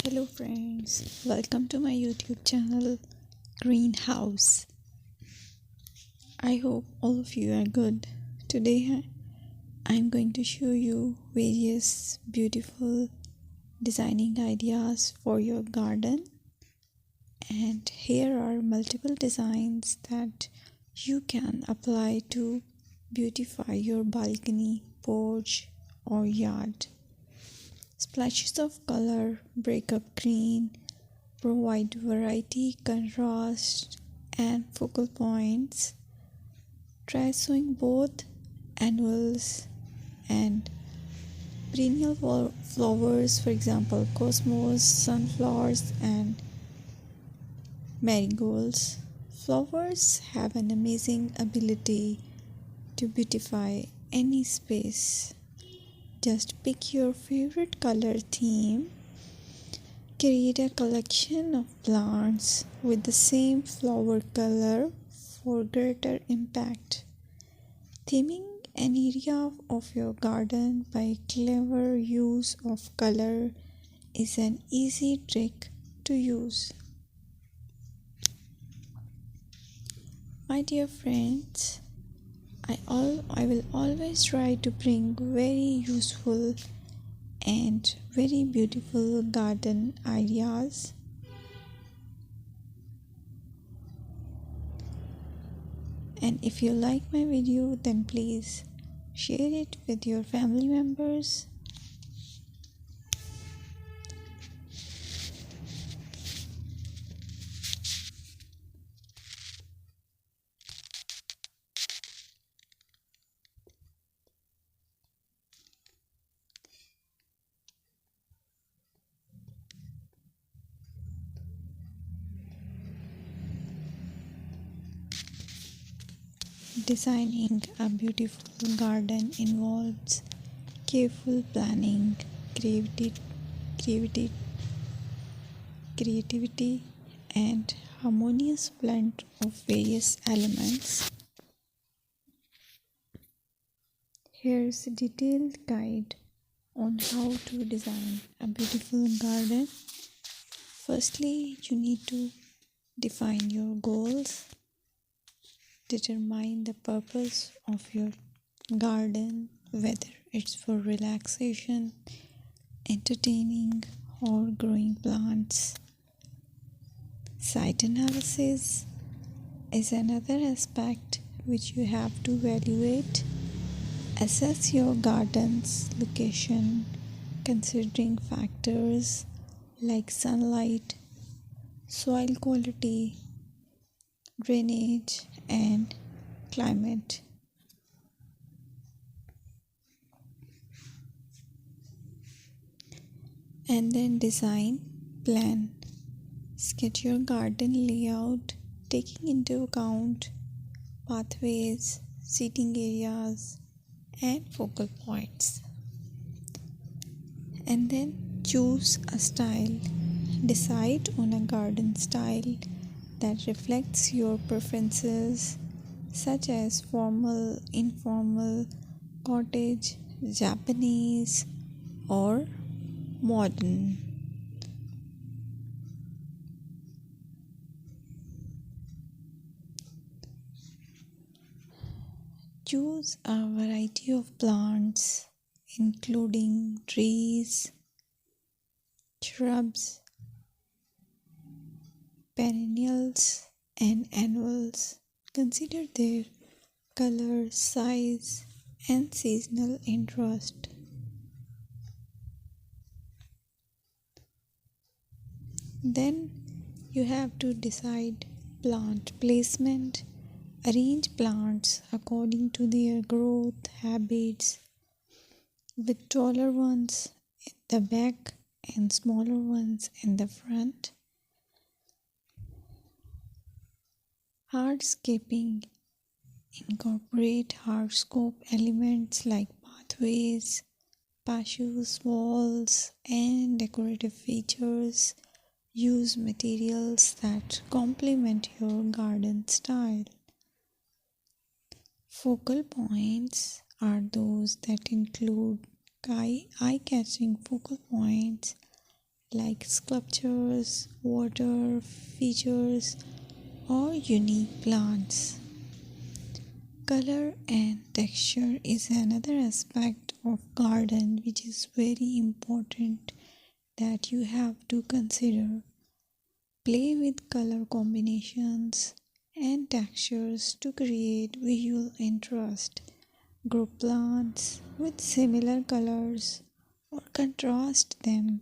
Hello friends, welcome to my YouTube channel Greenhouse. I hope all of you are good. Today I'm going to show you various beautiful designing ideas for your garden, and here are multiple designs that you can apply to beautify your balcony, porch or yard. Splashes of color break up green, provide variety, contrast, and focal points. Try sowing both annuals and perennial flowers, for example, cosmos, sunflowers, and marigolds. Flowers have an amazing ability to beautify any space. Just pick your favorite color theme. Create a collection of plants with the same flower color for greater impact. Theming an area of your garden by clever use of color is an easy trick to use. My dear friends, I will always try to bring very useful and very beautiful garden ideas. And if you like my video, then please share it with your family members. Designing a beautiful garden involves careful planning, creativity, creativity, and harmonious blend of various elements. Here's a detailed guide on how to design a beautiful garden. Firstly, you need to define your goals. Determine the purpose of your garden, whether it's for relaxation, entertaining, or growing plants. Site analysis is another aspect which you have to evaluate. Assess your garden's location, considering factors like sunlight, soil quality, drainage, and climate. And then design plan. Sketch your garden layout, taking into account pathways, seating areas, and focal points. And then choose a style. Decide on a garden style that reflects your preferences, such as formal, informal, cottage, Japanese, or modern. Choose a variety of plants, including trees, shrubs, perennials, and annuals. Consider their color, size, and seasonal interest. Then you have to decide plant placement. Arrange plants according to their growth habits, with taller ones in the back and smaller ones in the front. Hardscaping. Incorporate hardscape elements like pathways, patios, walls, and decorative features. Use materials that complement your garden style. Focal points are those that include eye-catching focal points like sculptures, water features, or unique plants. Color and texture is another aspect of garden which is very important that you have to consider. Play with color combinations and textures to create visual interest. Group plants with similar colors or contrast them